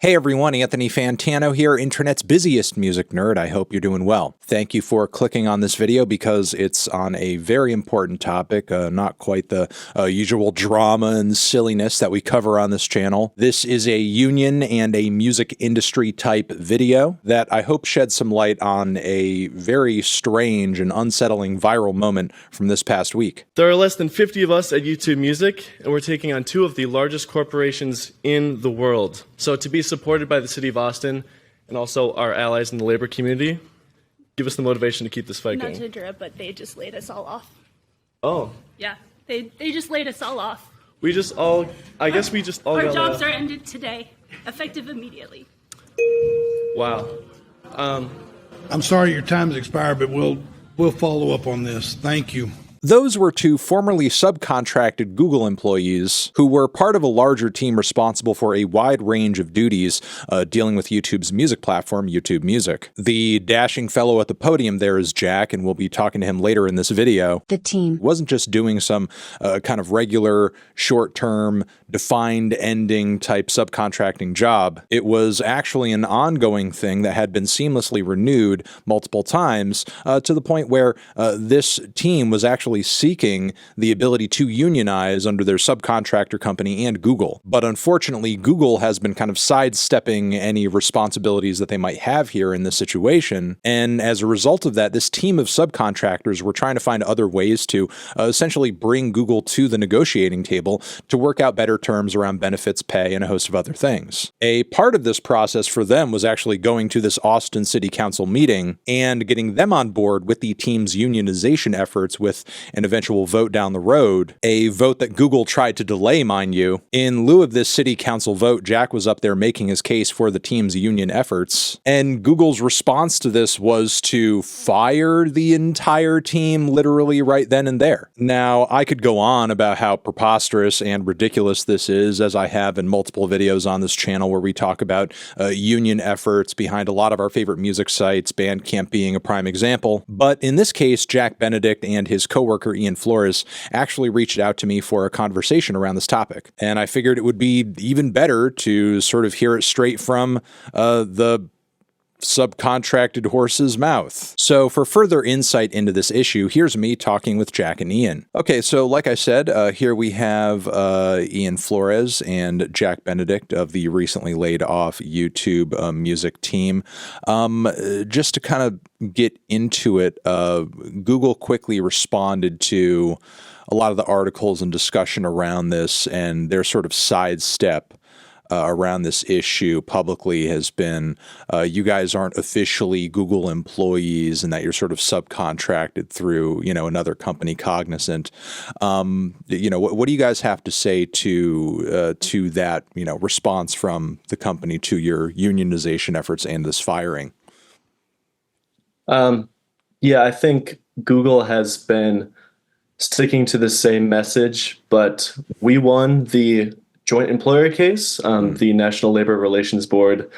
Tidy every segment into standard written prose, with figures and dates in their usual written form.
Hey everyone, Anthony Fantano here, internet's busiest music nerd. I hope you're doing well. Thank you for clicking on this video because it's on a very important topic, not quite the usual drama and silliness that we cover on this channel. This is a union and a music industry type video that I hope sheds some light on a very strange and unsettling viral moment from this past week. There are less than 50 of us at YouTube Music, and we're taking on two of the largest corporations in the world. So to be supported by the city of Austen and also our allies in the labor community, give us the motivation to keep this fight going. Not to interrupt, but they just laid us all off. Oh. Yeah, they just laid us all off. I guess we just all Our got jobs are ended today, effective immediately. Wow. I'm sorry your time's expired, but we'll follow up on this. Thank you. Those were two formerly subcontracted Google employees who were part of a larger team responsible for a wide range of duties dealing with YouTube's music platform, YouTube Music. The dashing fellow at the podium there is Jack, and we'll be talking to him later in this video. The team wasn't just doing some kind of regular, short-term, defined ending type subcontracting job. It was actually an ongoing thing that had been seamlessly renewed multiple times to the point where this team was actually seeking the ability to unionize under their subcontractor company and Google. But unfortunately, Google has been kind of sidestepping any responsibilities that they might have here in this situation. And as a result of that, this team of subcontractors were trying to find other ways to essentially bring Google to the negotiating table to work out better terms around benefits, pay, and a host of other things. A part of this process for them was actually going to this Austen City Council meeting and getting them on board with the team's unionization efforts with an eventual vote down the road, a vote that Google tried to delay, mind you. In lieu of this city council vote, Jack was up there making his case for the team's union efforts, and Google's response to this was to fire the entire team literally right then and there. Now, I could go on about how preposterous and ridiculous this is, as I have in multiple videos on this channel where we talk about union efforts behind a lot of our favorite music sites, Bandcamp being a prime example. But in this case, Jack Benedict and his coworker Ian Flores actually reached out to me for a conversation around this topic. And I figured it would be even better to sort of hear it straight from the subcontracted horse's mouth. So for further insight into this issue, here's me talking with Jack and Ian. Okay, so like I said, here we have Ian Flores and Jack Benedict of the recently laid off YouTube music team. Just to kind of get into it, Google quickly responded to a lot of the articles and discussion around this, and their sort of sidestep around this issue publicly has been, you guys aren't officially Google employees and that you're sort of subcontracted through, another company, Cognizant. What do you guys have to say to that, response from the company to your unionization efforts and this firing? Yeah, I think Google has been sticking to the same message, but we won the joint employer case. The National Labor Relations Board,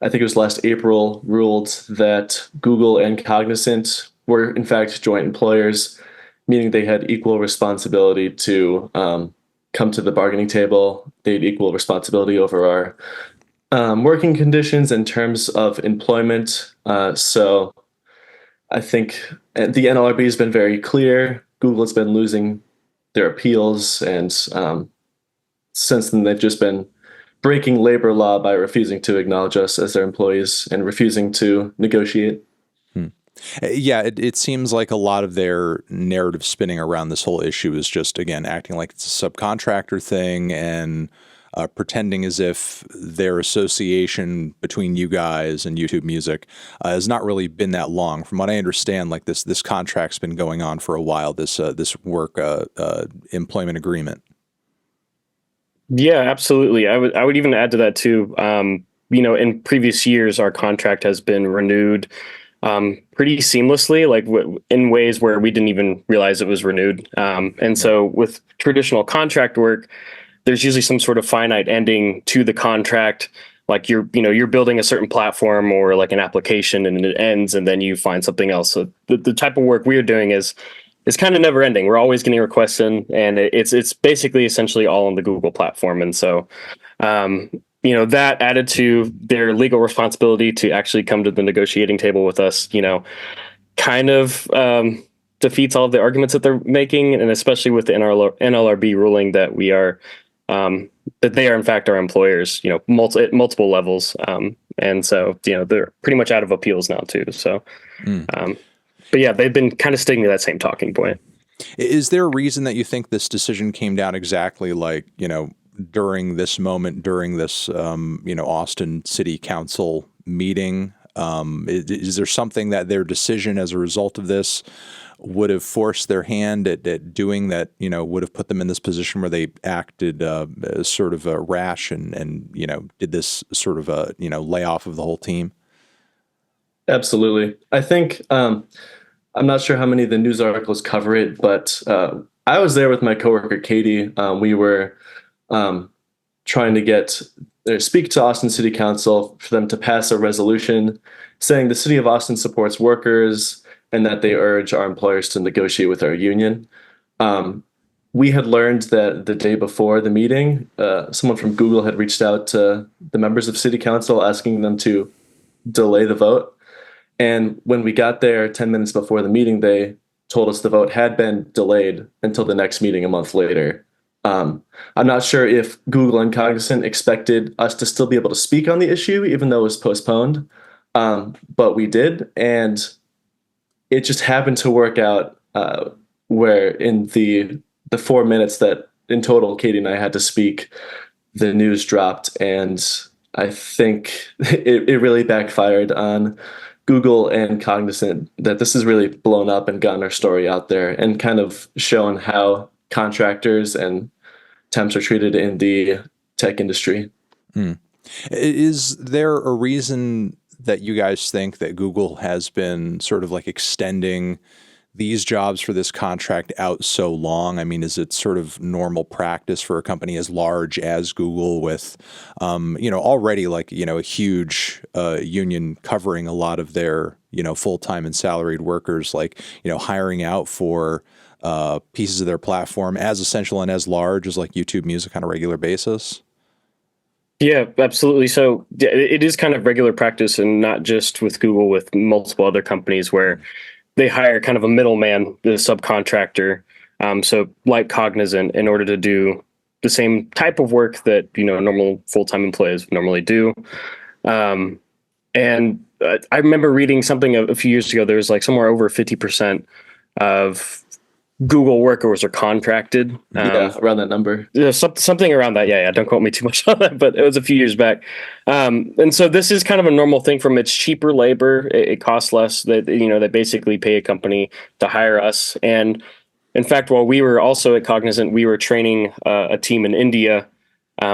I think it was last April, ruled that Google and Cognizant were in fact joint employers, meaning they had equal responsibility to come to the bargaining table. They had equal responsibility over our working conditions in terms of employment. So I think the NLRB has been very clear. Google has been losing their appeals, and since then, they've just been breaking labor law by refusing to acknowledge us as their employees and refusing to negotiate. Yeah, it seems like a lot of their narrative spinning around this whole issue is just, again, acting like it's a subcontractor thing and pretending as if their association between you guys and YouTube Music has not really been that long. From what I understand, like this contract's been going on for a while, this work employment agreement. Yeah, absolutely. I would even add to that too. In previous years, our contract has been renewed pretty seamlessly, like in ways where we didn't even realize it was renewed. And so with traditional contract work, there's usually some sort of finite ending to the contract. Like you're building a certain platform or like an application and it ends and then you find something else. So the type of work we are doing is kind of never ending. We're always getting requests in, and it's basically essentially all on the Google platform. And so that added to their legal responsibility to actually come to the negotiating table with us, kind of defeats all of the arguments that they're making, and especially with the NLRB ruling that we are that they are in fact our employers, at multiple levels, and so they're pretty much out of appeals now too. So, but yeah, they've been kind of sticking to that same talking point. Is there a reason that you think this decision came down exactly like during this moment, during this Austin City Council meeting? Is there something that their decision as a result of this would have forced their hand at doing that, would have put them in this position where they acted sort of rash and did this sort of layoff of the whole team? Absolutely. I think I'm not sure how many of the news articles cover it, but I was there with my coworker Katie. We were trying to speak to Austin City Council for them to pass a resolution saying the city of Austin supports workers and that they urge our employers to negotiate with our union. We had learned that the day before the meeting, someone from Google had reached out to the members of City Council asking them to delay the vote. And when we got there 10 minutes before the meeting, they told us the vote had been delayed until the next meeting a month later. I'm not sure if Google and Cognizant expected us to still be able to speak on the issue, even though it was postponed. But we did. And it just happened to work out where in the 4 minutes that in total Katie and I had to speak, the news dropped. And I think it really backfired on Google and Cognizant that this has really blown up and gotten our story out there and kind of shown how contractors and temps are treated in the tech industry. Is there a reason that you guys think that Google has been sort of like extending these jobs for this contract out so long? I mean, is it sort of normal practice for a company as large as Google with, already like, a huge union covering a lot of their, full-time and salaried workers, like, hiring out for pieces of their platform as essential and as large as like YouTube Music on a regular basis? Yeah, absolutely. So it is kind of regular practice, and not just with Google, with multiple other companies where they hire kind of a middleman, the subcontractor. So like Cognizant, in order to do the same type of work that, normal full-time employees normally do. And I remember reading something a few years ago, there was like somewhere over 50% of Google workers are contracted. Around that number. Yeah, something around that. Yeah. Don't quote me too much on that, but it was a few years back. And so this is kind of a normal thing from it's cheaper labor. It costs less. That they basically pay a company to hire us. And in fact, while we were also at Cognizant, we were training a team in India,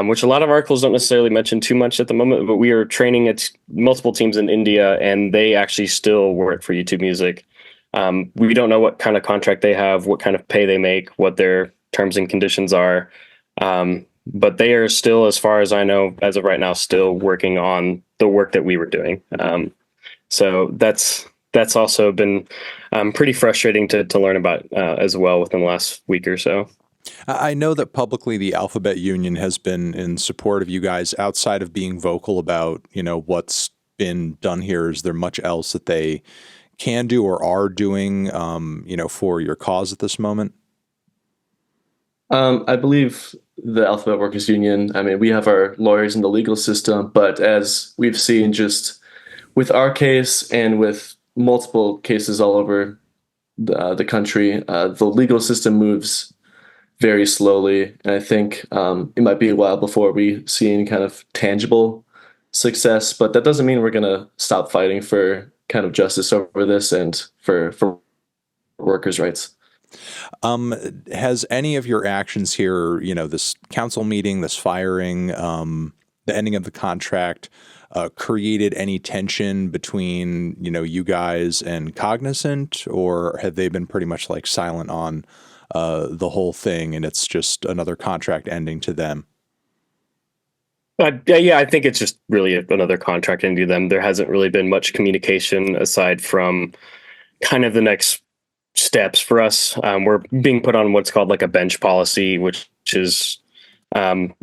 which a lot of articles don't necessarily mention too much at the moment, but we are training at multiple teams in India, and they actually still work for YouTube Music. We don't know what kind of contract they have, what kind of pay they make, what their terms and conditions are. But they are still, as far as I know, as of right now, still working on the work that we were doing. So that's also been pretty frustrating to learn about as well within the last week or so. I know that publicly the Alphabet Union has been in support of you guys outside of being vocal about, what's been done here. Is there much else that they can do or are doing, for your cause at this moment? I believe the Alphabet Workers Union, we have our lawyers in the legal system, but as we've seen just with our case and with multiple cases all over the country, the legal system moves very slowly. And I think it might be a while before we see any kind of tangible success, but that doesn't mean we're going to stop fighting for kind of justice over this and for workers' rights. Has any of your actions here, this council meeting, this firing, the ending of the contract, created any tension between, you guys and Cognizant, or have they been pretty much like silent on the whole thing and it's just another contract ending to them? Yeah, I think it's just really another contract into them. There hasn't really been much communication aside from kind of the next steps for us. We're being put on what's called like a bench policy, which is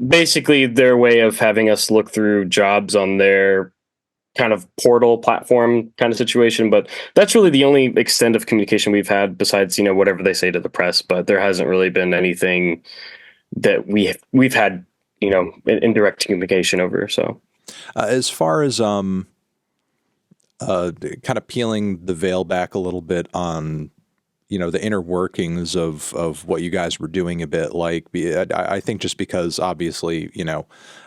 Basically, their way of having us look through jobs on their kind of portal platform kind of situation. But that's really the only extent of communication we've had besides, whatever they say to the press. But there hasn't really been anything that we've had, indirect communication over. So as far as kind of peeling the veil back a little bit on the inner workings of what you guys were doing a bit, like I think just because obviously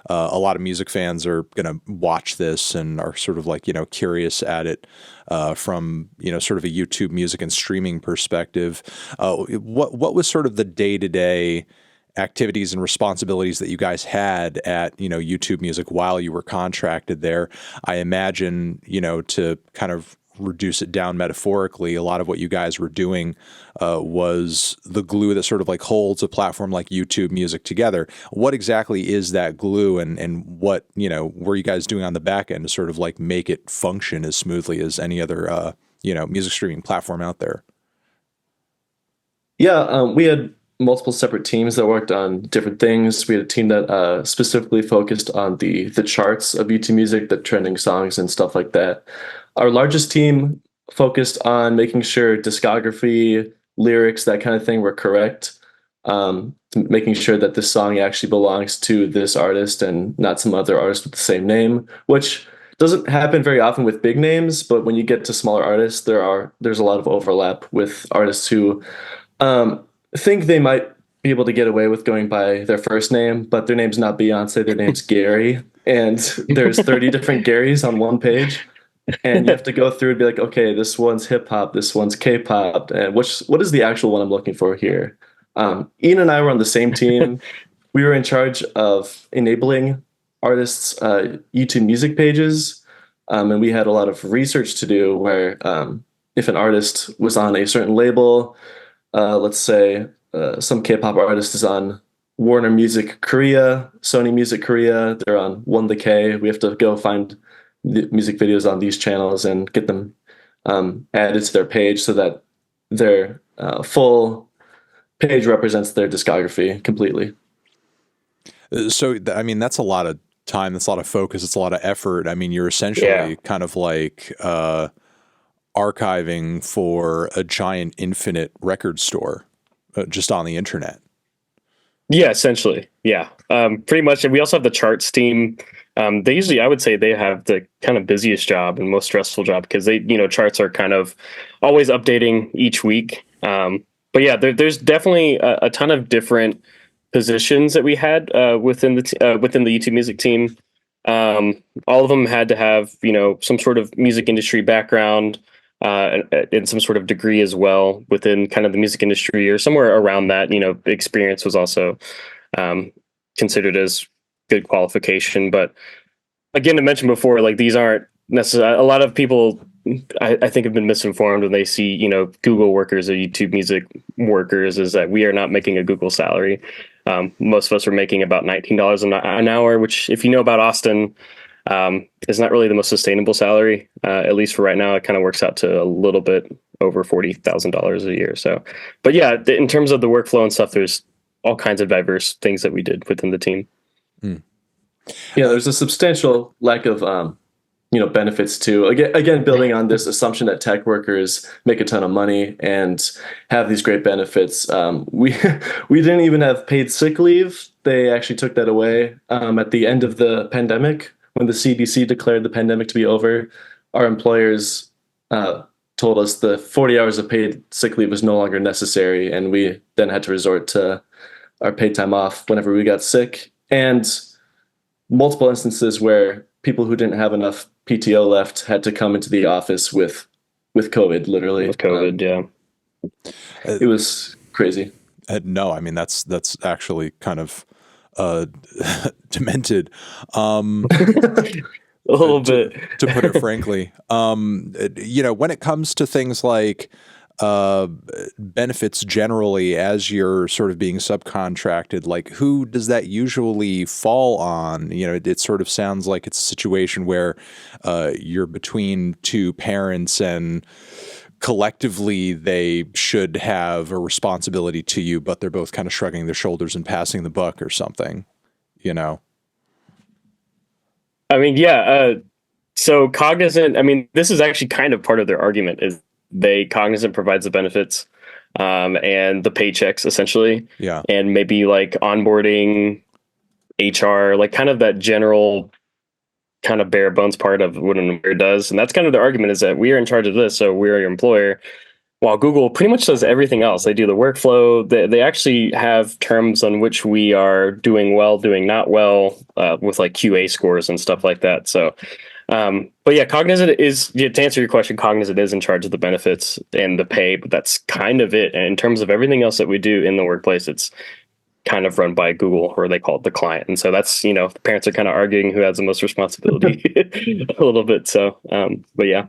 a lot of music fans are going to watch this and are sort of like curious at it from sort of a YouTube music and streaming perspective. What was sort of the day-to-day activities and responsibilities that you guys had at YouTube Music while you were contracted there? I imagine to kind of reduce it down metaphorically, a lot of what you guys were doing was the glue that sort of like holds a platform like YouTube Music together. What exactly is that glue, and what were you guys doing on the back end to sort of like make it function as smoothly as any other music streaming platform out there? Yeah, we had multiple separate teams that worked on different things. We had a team that specifically focused on the charts of YouTube Music, the trending songs and stuff like that. Our largest team focused on making sure discography, lyrics, that kind of thing were correct, making sure that this song actually belongs to this artist and not some other artist with the same name, which doesn't happen very often with big names. But when you get to smaller artists, there's a lot of overlap with artists who think they might be able to get away with going by their first name, but their name's not Beyonce, their name's Gary, and there's 30 different Garys on one page. And you have to go through and be like, okay, this one's hip hop, this one's K-pop, and what is the actual one I'm looking for here? Ian and I were on the same team. We were in charge of enabling artists' YouTube Music pages, and we had a lot of research to do where if an artist was on a certain label, let's say some K-pop artist is on Warner Music Korea, Sony Music Korea, they're on One the K. We have to go find the music videos on these channels and get them added to their page so that their full page represents their discography completely. So, I mean, that's a lot of time, that's a lot of focus, it's a lot of effort. I mean, you're essentially kind of like archiving for a giant infinite record store just on the internet. Yeah, essentially. Yeah, pretty much. And we also have the charts team. They usually, I would say, they have the kind of busiest job and most stressful job because they, charts are kind of always updating each week. But yeah, there's definitely a ton of different positions that we had within the YouTube Music team. All of them had to have some sort of music industry background and some sort of degree as well within kind of the music industry or somewhere around that. Experience was also considered as good qualification. But again, to mention before, like these aren't necessarily, a lot of people I think have been misinformed when they see, Google workers or YouTube Music workers, is that we are not making a Google salary. Most of us are making about $19 an hour, which, if you know about Austen, is not really the most sustainable salary. At least for right now, it kind of works out to a little bit over $40,000 a year. So, but yeah, in terms of the workflow and stuff, there's all kinds of diverse things that we did within the team. Yeah, there's a substantial lack of benefits too. Again, building on this assumption that tech workers make a ton of money and have these great benefits. We didn't even have paid sick leave. They actually took that away at the end of the pandemic when the CDC declared the pandemic to be over. Our employers told us the 40 hours of paid sick leave was no longer necessary, and we then had to resort to our paid time off whenever we got sick. And multiple instances where people who didn't have enough PTO left had to come into the office with COVID, literally. With COVID, yeah. It was crazy. No, I mean, that's actually kind of demented. A little bit. To put it frankly. When it comes to things like benefits generally, as you're sort of being subcontracted, like who does that usually fall on? It sort of sounds like it's a situation where you're between two parents and collectively they should have a responsibility to you, but they're both kind of shrugging their shoulders and passing the buck or something, you know? I mean, so Cognizant, I mean, this is actually kind of part of their argument is Cognizant provides the benefits, and the paychecks essentially. Yeah. And maybe like onboarding, HR, like kind of that general kind of bare bones part of what an employer does. And that's kind of the argument is that we are in charge of this. So we're your employer. While Google pretty much does everything else. They do the workflow. They actually have terms on which we are doing well, doing not well, with like QA scores and stuff like that. So, but yeah, Cognizant is, to answer your question, Cognizant is in charge of the benefits and the pay, but that's kind of it. And in terms of everything else that we do in the workplace, it's kind of run by Google, or they call it the client. And so that's, the parents are kind of arguing who has the most responsibility a little bit. So, but yeah.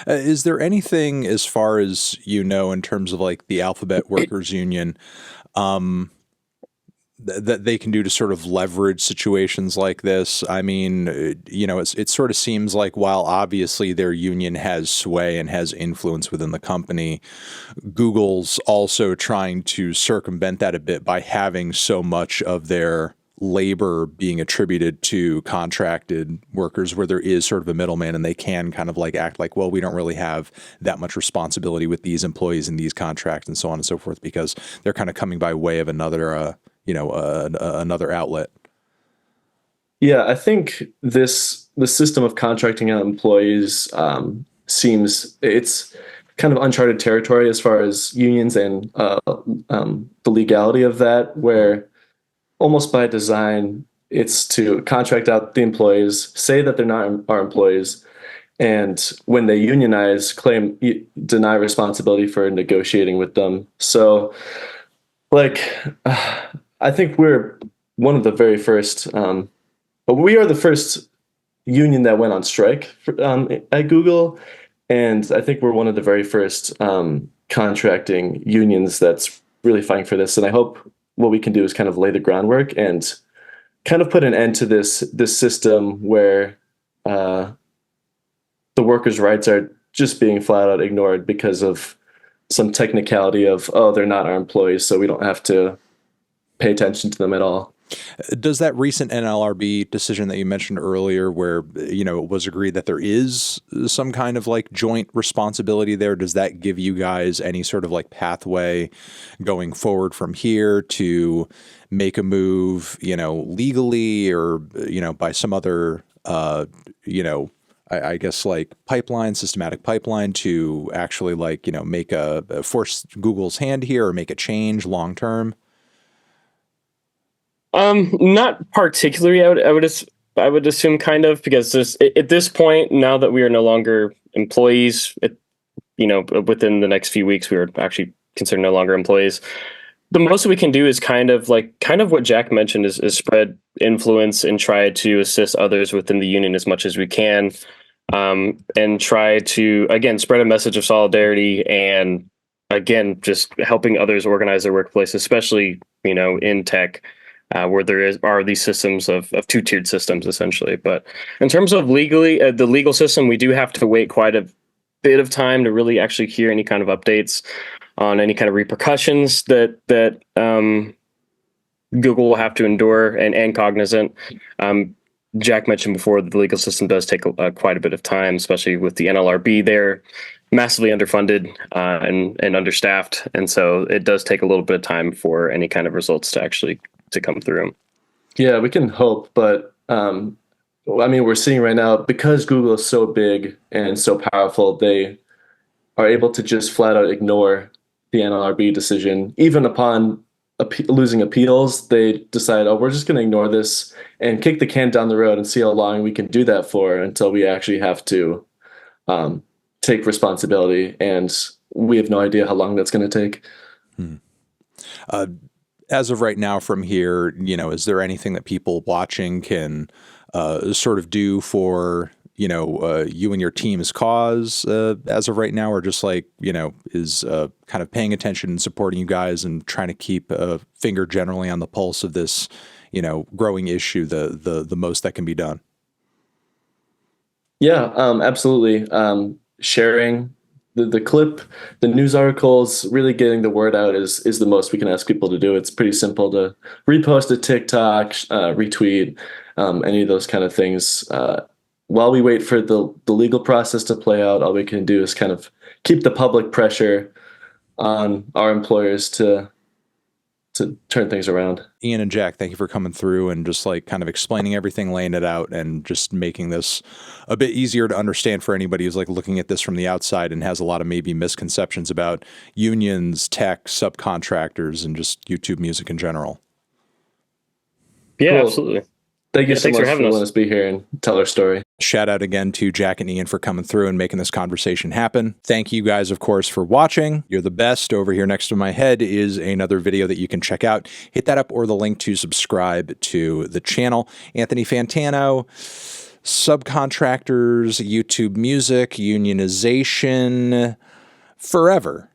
Is there anything, as far as in terms of like the Alphabet Workers Union, that they can do to sort of leverage situations like this? I mean, it sort of seems like while obviously their union has sway and has influence within the company, Google's also trying to circumvent that a bit by having so much of their labor being attributed to contracted workers, where there is sort of a middleman and they can kind of like act like, well, we don't really have that much responsibility with these employees and these contracts and so on and so forth, because they're kind of coming by way of another another outlet. Yeah, I think the system of contracting out employees seems it's kind of uncharted territory as far as unions and the legality of that, where almost by design it's to contract out the employees, say that they're not our employees, and when they unionize, deny responsibility for negotiating with them. So, I think we're one of the very first, but we are the first union that went on strike at Google, and I think we're one of the very first contracting unions that's really fighting for this. And I hope what we can do is kind of lay the groundwork and kind of put an end to this system where the workers' rights are just being flat out ignored because of some technicality of, oh, they're not our employees, so we don't have to pay attention to them at all. Does that recent NLRB decision that you mentioned earlier, where it was agreed that there is some kind of like joint responsibility there, does that give you guys any sort of like pathway going forward from here to make a move, legally or by some other I guess like systematic pipeline to actually like make force Google's hand here or make a change long term? Not particularly. I would assume kind of, because at this point, now that we are no longer employees, within the next few weeks, we are actually considered no longer employees. The most we can do is kind of what Jack mentioned is spread influence and try to assist others within the union as much as we can, and try to, again, spread a message of solidarity and, again, just helping others organize their workplace, especially, in tech. Where are these systems of two-tiered systems, essentially. But in terms of legally, the legal system, we do have to wait quite a bit of time to really actually hear any kind of updates on any kind of repercussions that Google will have to endure, and Cognizant. Jack mentioned before that the legal system does take quite a bit of time, especially with the NLRB. They're massively underfunded and understaffed, and so it does take a little bit of time for any kind of results to come through. Yeah, we can hope, but we're seeing right now, because Google is so big and so powerful, they are able to just flat out ignore the NLRB decision. Even upon losing appeals, they decide, oh, we're just going to ignore this and kick the can down the road and see how long we can do that for until we actually have to take responsibility. And we have no idea how long that's going to take. As of right now from here, is there anything that people watching can sort of do for, you and your team's cause as of right now, or just like, is kind of paying attention and supporting you guys and trying to keep a finger generally on the pulse of this, growing issue, the most that can be done? Yeah, absolutely. Sharing the clip, the news articles, really getting the word out is the most we can ask people to do. It's pretty simple to repost a TikTok, retweet, any of those kind of things. While we wait for the legal process to play out, all we can do is kind of keep the public pressure on our employers to turn things around. Ian and Jack, thank you for coming through and just like kind of explaining everything, laying it out, and just making this a bit easier to understand for anybody who's like looking at this from the outside and has a lot of maybe misconceptions about unions, tech, subcontractors, and just YouTube music in general. Yeah, Cool. absolutely. Thank you Yeah, so thanks for much for having letting us. us be here and tell our story. Shout out again to Jack and Ian for coming through and making this conversation happen. Thank you guys, of course, for watching. You're the best. Over here next to my head is another video that you can check out. Hit that up or the link to subscribe to the channel. Anthony Fantano, subcontractors, YouTube music, unionization, forever.